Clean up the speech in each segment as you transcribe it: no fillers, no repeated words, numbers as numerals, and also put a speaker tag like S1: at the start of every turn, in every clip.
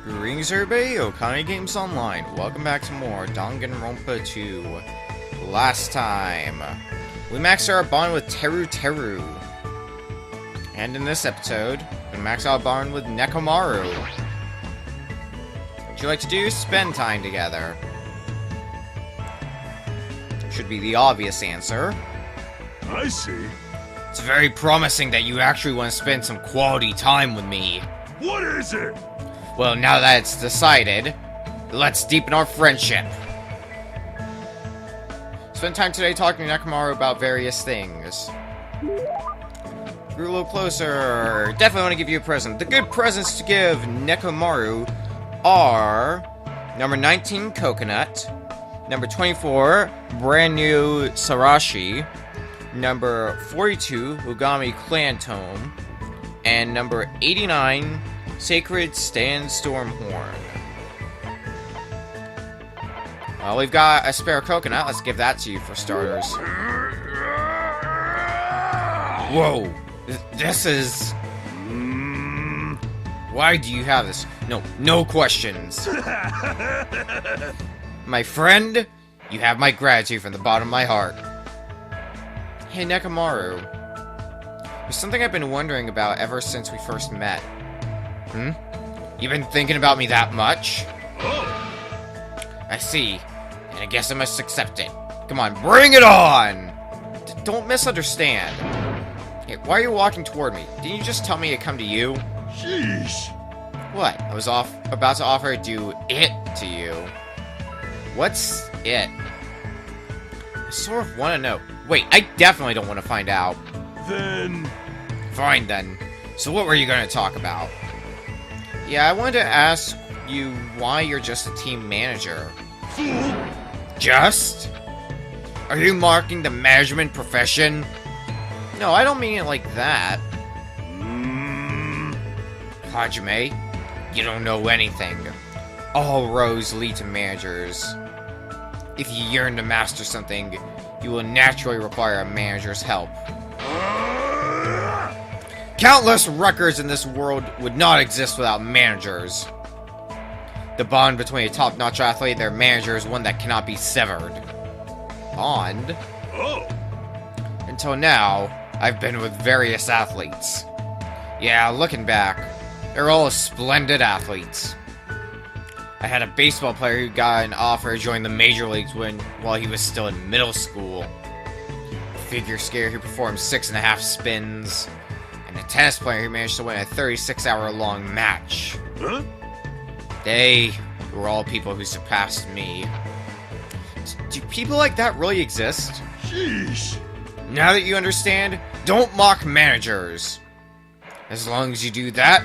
S1: Greetings everybody, Okami Games Online. Welcome back to more Danganronpa 2. Last time, we maxed our bond with Teru. And in this episode, we max our bond with Nekomaru. What you like to do? Spend time together. Should be the obvious answer.
S2: I see.
S1: It's very promising that you actually want to spend some quality time with me.
S2: What is it?
S1: Well, now that it's decided, let's deepen our friendship. Spend time today talking to Nekomaru about various things. Grew a little closer. Definitely want to give you a present. The good presents to give Nekomaru are number 19, Coconut. Number 24, brand new Sarashi. Number 42, Ugami Clan Tome. And number 89, Sacred Sandstorm Horn. Well, we've got a spare coconut. Let's give that to you for starters. Whoa! This is... Why do you have this? No questions. My friend, you have my gratitude from the bottom of my heart. Hey, Nekomaru. There's something I've been wondering about ever since we first met. You been thinking about me that much? I see. And I guess I must accept it. Come on, bring it on! Don't misunderstand. Hey, why are you walking toward me? Didn't you just tell me to come to you?
S2: Sheesh.
S1: What? I was about to offer to do it to you. What's it? I sort of want to know. Wait, I definitely don't want to find out.
S2: Then...
S1: Fine, then. So what were you going to talk about? Yeah, I wanted to ask you why you're just a team manager.
S2: Fool!
S1: Just? Are you marking the management profession? No, I don't mean it like that. Hajime, you don't know anything. All roads lead to managers. If you yearn to master something, you will naturally require a manager's help. Countless records in this world would not exist without managers. The bond between a top-notch athlete and their manager is one that cannot be severed. Bond?
S2: Oh!
S1: Until now, I've been with various athletes. Yeah, looking back, they're all splendid athletes. I had a baseball player who got an offer to join the major leagues while he was still in middle school. A figure skater who performed 6.5 spins. And a tennis player who managed to win a 36-hour-long match.
S2: Huh?
S1: They were all people who surpassed me. Do people like that really exist?
S2: Sheesh.
S1: Now that you understand, don't mock managers. As long as you do that,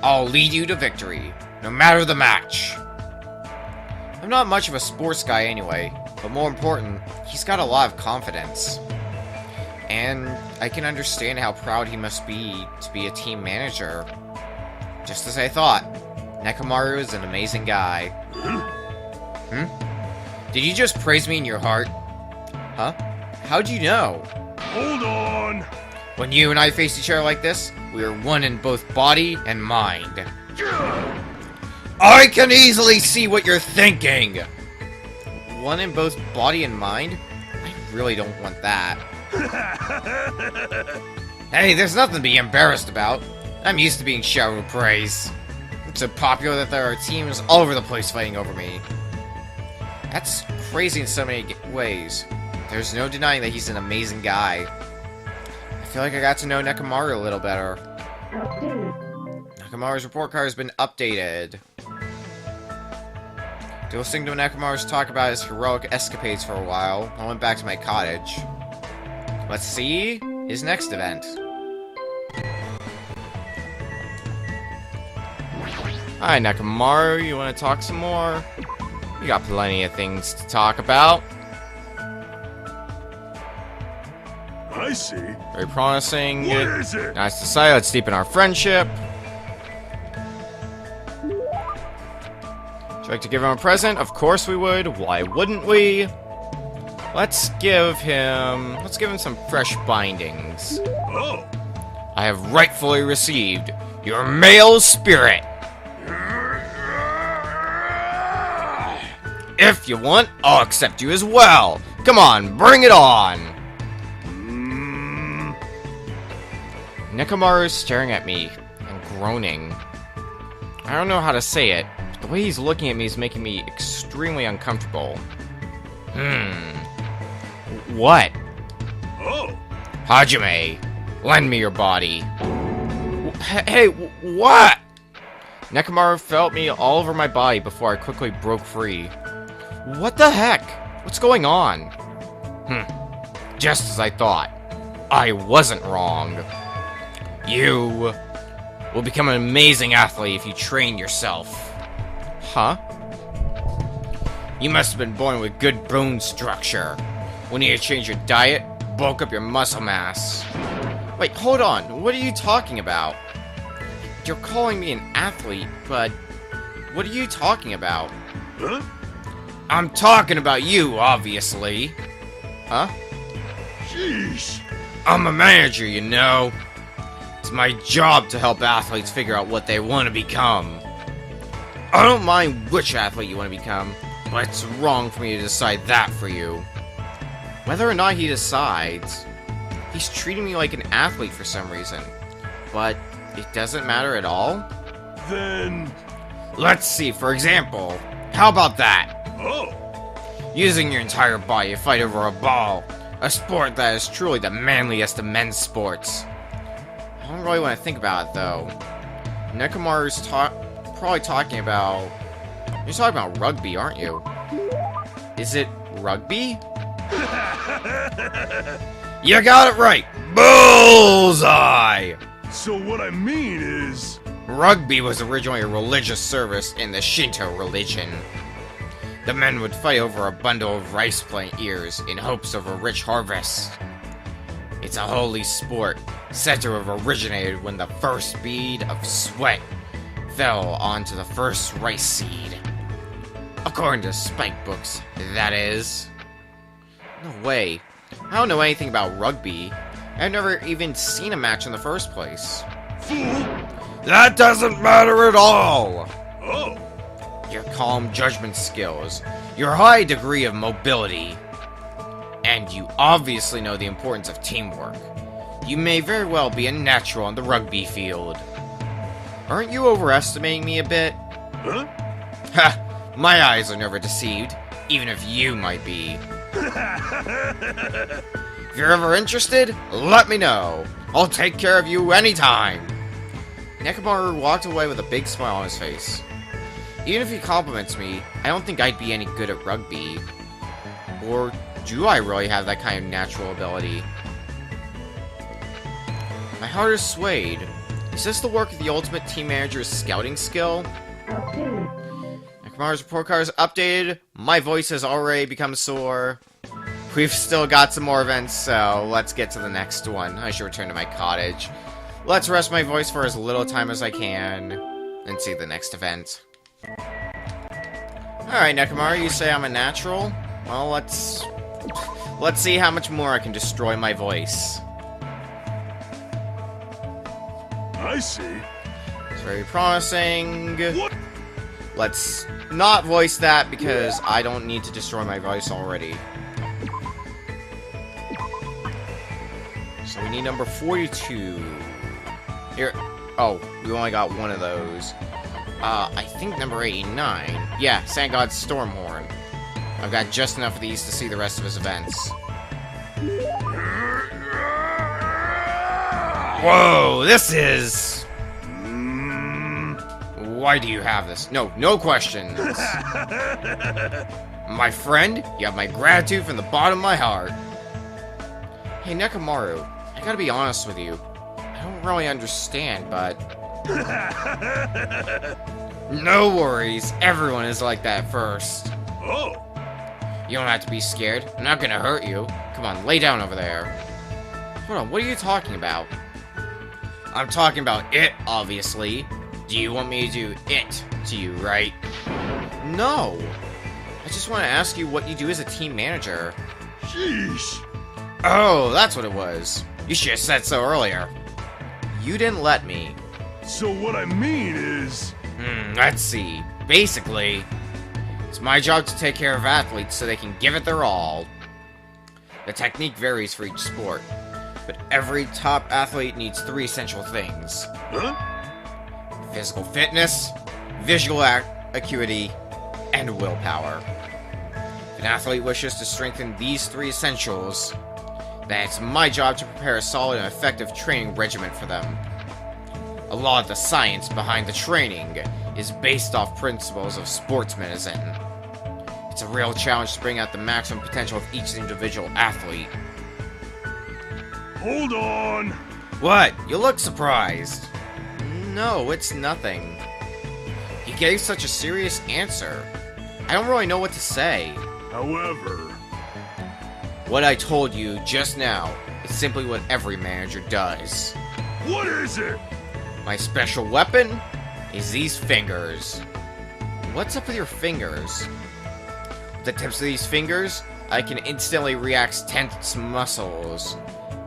S1: I'll lead you to victory, no matter the match. I'm not much of a sports guy anyway, but more important, he's got a lot of confidence. And I can understand how proud he must be to be a team manager. Just as I thought, Nekomaru is an amazing guy. Did you just praise me in your heart? Huh? How'd you know?
S2: Hold on.
S1: When you and I face each other like this, we are one in both body and mind. I can easily see what you're thinking! One in both body and mind? I really don't want that. Hey, there's nothing to be embarrassed about. I'm used to being showered with praise. It's so popular that there are teams all over the place fighting over me. That's crazy in so many ways. There's no denying that he's an amazing guy. I feel like I got to know Nekomaru a little better. Nekomaru's report card has been updated. After listening to Nekomaru's talk about his heroic escapades for a while, I went back to my cottage. Let's see his next event. Hi, Nekomaru. You want to talk some more? We got plenty of things to talk about.
S2: I see.
S1: Very promising.
S2: What is it?
S1: Nice to say. Let's deepen our friendship. Would you like to give him a present? Of course we would. Why wouldn't we? Let's give him some fresh bindings.
S2: Oh.
S1: I have rightfully received your male spirit. If you want, I'll accept you as well. Come on, bring it on. Nekomaru is staring at me and groaning. I don't know how to say it, but the way he's looking at me is making me extremely uncomfortable. What?
S2: Oh.
S1: Hajime, lend me your body. Hey, what? Nekomaru felt me all over my body before I quickly broke free. What the heck? What's going on? Just as I thought. I wasn't wrong. You will become an amazing athlete if you train yourself. Huh? You must have been born with good bone structure. We need to change your diet, bulk up your muscle mass. Wait, hold on. What are you talking about? You're calling me an athlete, but what are you talking about?
S2: Huh?
S1: I'm talking about you, obviously. Huh?
S2: Sheesh.
S1: I'm a manager, you know. It's my job to help athletes figure out what they want to become. I don't mind which athlete you want to become, but it's wrong for me to decide that for you. Whether or not he decides, he's treating me like an athlete for some reason. But it doesn't matter at all?
S2: Then...
S1: Let's see, for example, how about that?
S2: Oh.
S1: Using your entire body to fight over a ball. A sport that is truly the manliest of men's sports. I don't really want to think about it, though. Nekomaru's probably talking about... You're talking about rugby, aren't you? Is it rugby? You got it right! Bullseye!
S2: So what I mean is...
S1: Rugby was originally a religious service in the Shinto religion. The men would fight over a bundle of rice plant ears in hopes of a rich harvest. It's a holy sport, said to have originated when the first bead of sweat fell onto the first rice seed. According to spike books, that is. No way. I don't know anything about rugby. I've never even seen a match in the first place.
S2: Fool.
S1: That doesn't matter at all!
S2: Oh.
S1: Your calm judgment skills, your high degree of mobility, and you obviously know the importance of teamwork. You may very well be a natural on the rugby field. Aren't you overestimating me a bit?
S2: Huh?
S1: Ha! My eyes are never deceived, even if you might be. If you're ever interested, let me know. I'll take care of you anytime. Nekomaru walked away with a big smile on his face. Even if he compliments me, I don't think I'd be any good at rugby. Or do I really have that kind of natural ability? My heart is swayed. Is this the work of the ultimate team manager's scouting skill? Nekomaru's report card is updated. My voice has already become sore. We've still got some more events, so let's get to the next one. I should return to my cottage. Let's rest my voice for as little time as I can, and see the next event. Alright, Nekomaru, you say I'm a natural? Well, let's see how much more I can destroy my voice.
S2: I see.
S1: It's very promising.
S2: What?
S1: Let's not voice that because I don't need to destroy my voice already. So we need number 42. Here. Oh, we only got one of those. I think number 89. Yeah, Sand God's Stormhorn. I've got just enough of these to see the rest of his events. Whoa, this is... Why do you have this? No questions. My friend, you have my gratitude from the bottom of my heart. Hey, Nekomaru, I gotta be honest with you. I don't really understand, but... No worries, everyone is like that first.
S2: Oh.
S1: You don't have to be scared. I'm not gonna hurt you. Come on, lay down over there. Hold on, what are you talking about? I'm talking about it, obviously. Do you want me to do it to you, right? No. I just want to ask you what you do as a team manager.
S2: Sheesh.
S1: Oh, that's what it was. You should have said so earlier. You didn't let me.
S2: So what I mean is...
S1: Let's see. Basically, It's my job to take care of athletes so they can give it their all. The technique varies for each sport, but every top athlete needs 3 essential things.
S2: Huh?
S1: Physical fitness, visual acuity, and willpower. If an athlete wishes to strengthen these 3 essentials, then it's my job to prepare a solid and effective training regimen for them. A lot of the science behind the training is based off principles of sports medicine. It's a real challenge to bring out the maximum potential of each individual athlete.
S2: Hold on!
S1: What? You look surprised. No, it's nothing. You gave such a serious answer. I don't really know what to say.
S2: However...
S1: What I told you just now is simply what every manager does.
S2: What is it?
S1: My special weapon is these fingers. What's up with your fingers? With the tips of these fingers, I can instantly react tense muscles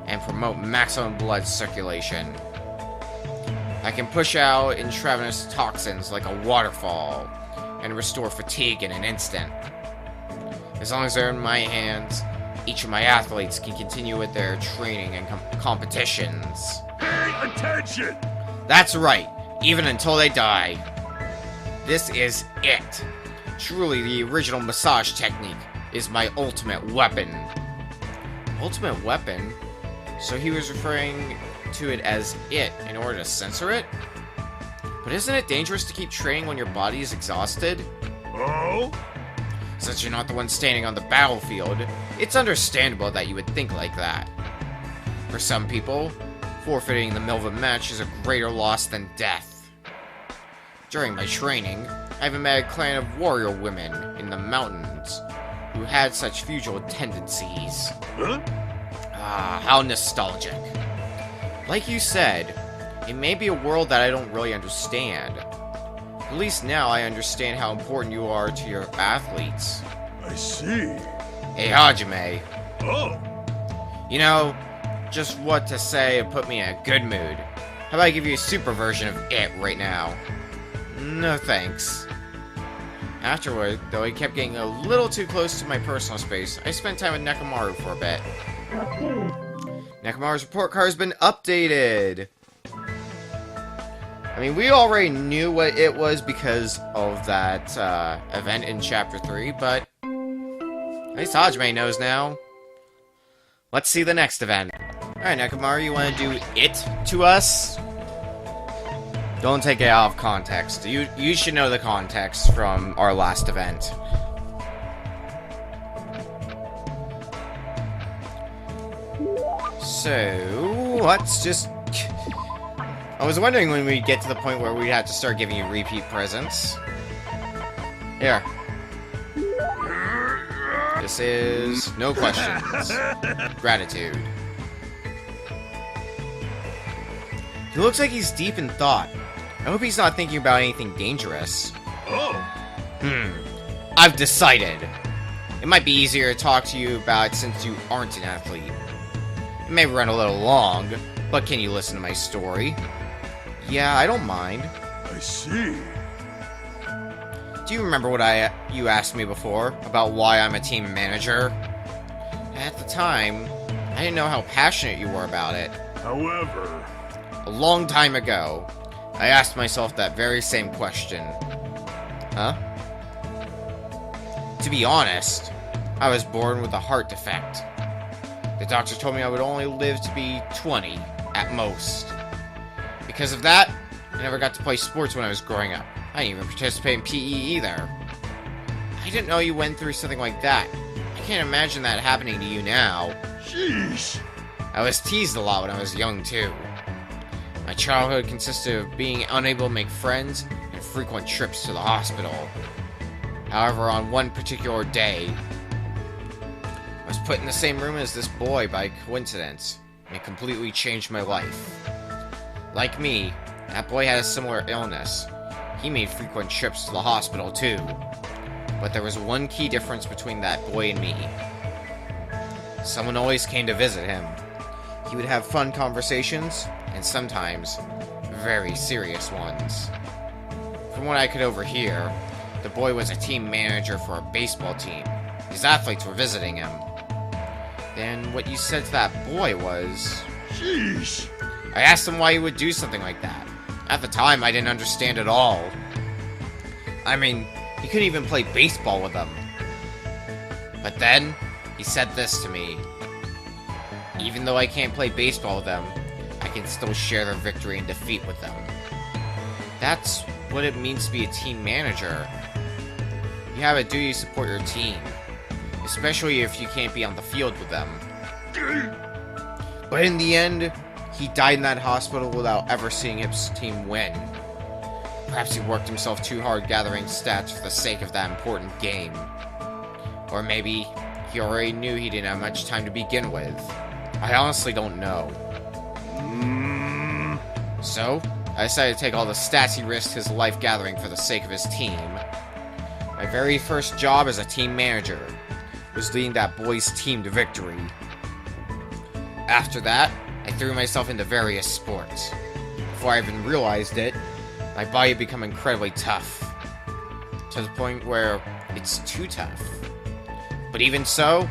S1: and promote maximum blood circulation. I can push out intravenous toxins like a waterfall and restore fatigue in an instant. As long as they're in my hands, each of my athletes can continue with their training and competitions.
S2: Pay attention!
S1: That's right, even until they die. This is it. Truly, the original massage technique is my ultimate weapon. Ultimate weapon? So he was referring to it as it in order to censor it? But isn't it dangerous to keep training when your body is exhausted?
S2: Oh?
S1: Since you're not the one standing on the battlefield, it's understandable that you would think like that. For some people, forfeiting in the middle of a match is a greater loss than death. During my training, I even met a clan of warrior women in the mountains who had such feudal tendencies.
S2: Huh?
S1: Ah, how nostalgic. Like you said, it may be a world that I don't really understand. At least now I understand how important you are to your athletes.
S2: I see.
S1: Hey, Hajime.
S2: Oh.
S1: You know, just what to say to put me in a good mood. How about I give you a super version of it right now? No thanks. Afterward, though he kept getting a little too close to my personal space, I spent time with Nekomaru for a bit. Nekomaru's report card has been updated! I mean, we already knew what it was because of that event in Chapter 3, but at least Hajime knows now. Let's see the next event. Alright, Nekomaru, you want to do it to us? Don't take it out of context. You should know the context from our last event. So, let's just... I was wondering when we'd get to the point where we'd have to start giving you repeat presents. Here. This is no questions. Gratitude. He looks like he's deep in thought. I hope he's not thinking about anything dangerous.
S2: Oh.
S1: I've decided. It might be easier to talk to you about it since you aren't an athlete. It may run a little long, but can you listen to my story? Yeah, I don't mind.
S2: I see.
S1: Do you remember what you asked me before about why I'm a team manager? At the time, I didn't know how passionate you were about it.
S2: However...
S1: A long time ago, I asked myself that very same question. Huh? To be honest, I was born with a heart defect. The doctor told me I would only live to be 20, at most. Because of that, I never got to play sports when I was growing up. I didn't even participate in PE either. I didn't know you went through something like that. I can't imagine that happening to you now.
S2: Sheesh.
S1: I was teased a lot when I was young, too. My childhood consisted of being unable to make friends and frequent trips to the hospital. However, on one particular day, I was put in the same room as this boy by coincidence, and it completely changed my life. Like me, that boy had a similar illness. He made frequent trips to the hospital too. But there was one key difference between that boy and me. Someone always came to visit him. He would have fun conversations, and sometimes very serious ones. From what I could overhear, the boy was a team manager for a baseball team. His athletes were visiting him. Then what you said to that boy was...
S2: Sheesh.
S1: I asked him why he would do something like that. At the time, I didn't understand at all. I mean, he couldn't even play baseball with them. But then, he said this to me. Even though I can't play baseball with them, I can still share their victory and defeat with them. That's what it means to be a team manager. You have a duty to support your team, especially if you can't be on the field with them. But in the end, he died in that hospital without ever seeing his team win. Perhaps he worked himself too hard gathering stats for the sake of that important game. Or maybe he already knew he didn't have much time to begin with. I honestly don't know. So, I decided to take all the stats he risked his life gathering for the sake of his team. My very first job as a team manager was leading that boy's team to victory. After that, I threw myself into various sports. Before I even realized it, my body had become incredibly tough. To the point where it's too tough. But even so,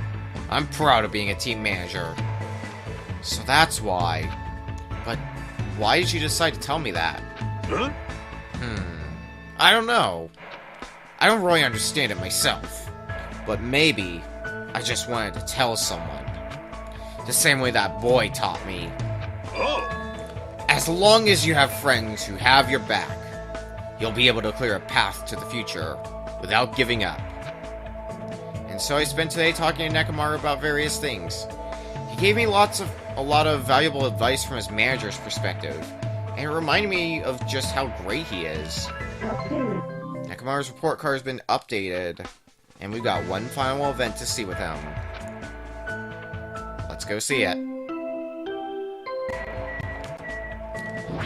S1: I'm proud of being a team manager. So that's why. But why did you decide to tell me that?
S2: Huh?
S1: I don't know. I don't really understand it myself. But maybe I just wanted to tell someone. The same way that boy taught me.
S2: Oh.
S1: As long as you have friends who have your back, you'll be able to clear a path to the future without giving up. And so I spent today talking to Nekomaru about various things. He gave me a lot of valuable advice from his manager's perspective, and it reminded me of just how great he is. Nekomaru's report card has been updated, and we've got one final event to see with him. Let's go see it.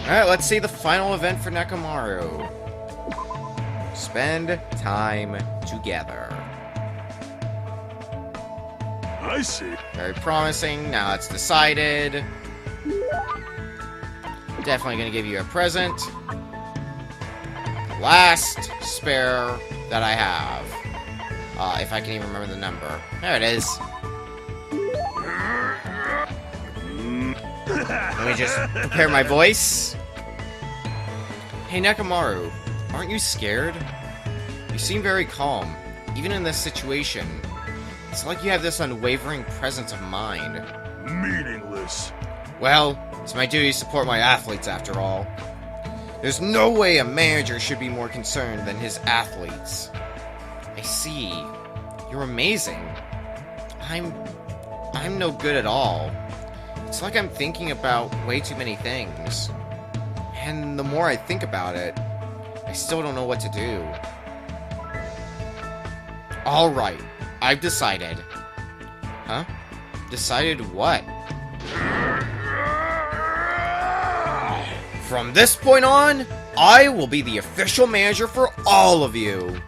S1: Alright, let's see the final event for Nekomaru. Spend time together.
S2: I see.
S1: Very promising. Now it's decided. Definitely gonna give you a present. Last spare that I have. If I can even remember the number. There it is. Let me just prepare my voice. Hey Nekomaru, aren't you scared? You seem very calm, even in this situation. It's like you have this unwavering presence of mind.
S2: Meaningless.
S1: Well, it's my duty to support my athletes after all. There's no way a manager should be more concerned than his athletes. I see. You're amazing. I'm no good at all. It's like I'm thinking about way too many things. And the more I think about it, I still don't know what to do. Alright, I've decided. Huh? Decided what? From this point on, I will be the official manager for all of you.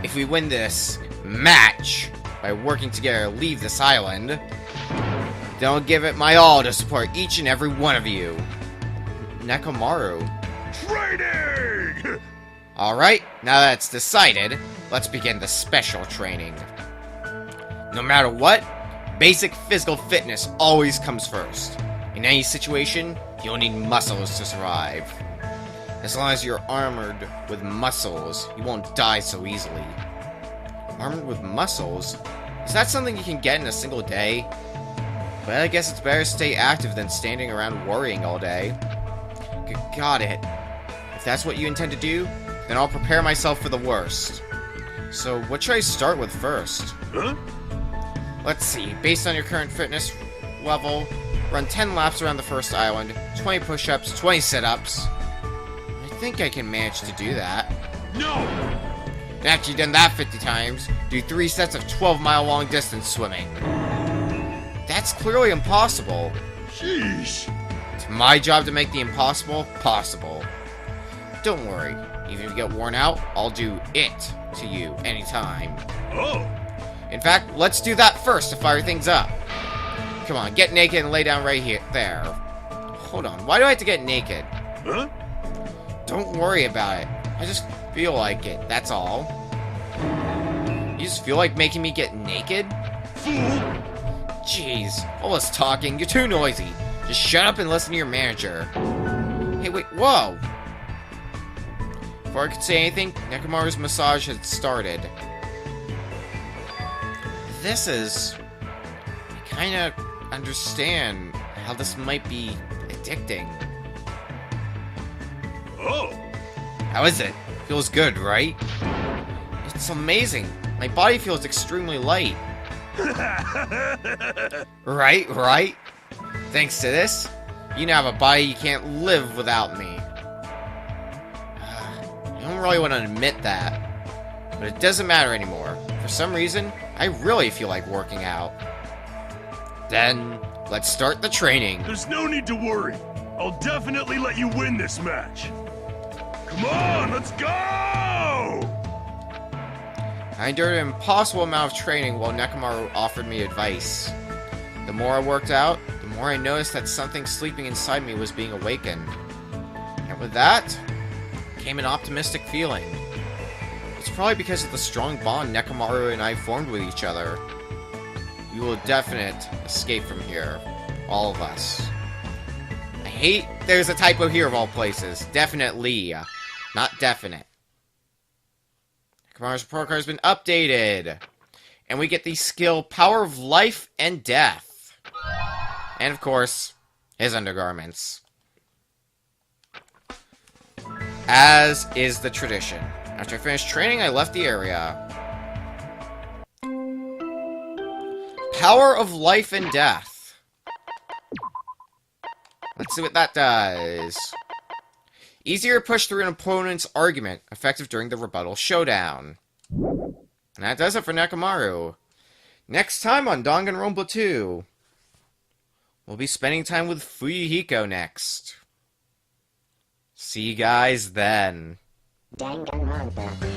S1: If we win this match by working together to leave this island, then I'll give it my all to support each and every one of you. Nekomaru.
S2: Training!
S1: Alright, now that it's decided, let's begin the special training. No matter what, basic physical fitness always comes first. In any situation, you'll need muscles to survive. As long as you're armored with muscles, you won't die so easily. Armored with muscles? Is that something you can get in a single day? But I guess it's better to stay active than standing around worrying all day. Got it. If that's what you intend to do, then I'll prepare myself for the worst. So, what should I start with first?
S2: Huh?
S1: Let's see, based on your current fitness level, run 10 laps around the first island, 20 push-ups, 20 sit-ups. I think I can manage to do that.
S2: No!
S1: And after you've done that 50 times, do 3 sets of 12-mile long distance swimming. That's clearly impossible.
S2: Sheesh.
S1: It's my job to make the impossible possible. Don't worry, even if you get worn out, I'll do it to you anytime.
S2: Oh.
S1: In fact, let's do that first to fire things up. Come on, get naked and lay down right here. There. Hold on, why do I have to get naked?
S2: Huh?
S1: Don't worry about it. I just feel like it, that's all. You just feel like making me get naked?
S2: Fool!
S1: Jeez, all this talking, you're too noisy. Just shut up and listen to your manager. Hey, wait, whoa! Before I could say anything, Nekomaru's massage had started. This is... I kinda understand how this might be addicting.
S2: Oh!
S1: How is it? Feels good, right? It's amazing. My body feels extremely light. Right? Thanks to this, you now have a body you can't live without me. I don't really want to admit that, but it doesn't matter anymore. For some reason, I really feel like working out. Then, let's start the training.
S2: There's no need to worry. I'll definitely let you win this match. Come on, let's go!
S1: I endured an impossible amount of training while Nekomaru offered me advice. The more I worked out, the more I noticed that something sleeping inside me was being awakened. And with that, came an optimistic feeling. It's probably because of the strong bond Nekomaru and I formed with each other. We will definitely escape from here. All of us. I hate there's a typo here of all places. Definitely. Not definite. Nekomaru's report card has been updated. And we get the skill Power of Life and Death. And of course, his undergarments. As is the tradition. After I finished training, I left the area. Power of Life and Death. Let's see what that does. Easier to push through an opponent's argument, effective during the rebuttal showdown. And that does it for Nekomaru. Next time on Danganronpa 2, we'll be spending time with Fuyuhiko next. See you guys then.
S3: Danganronpa.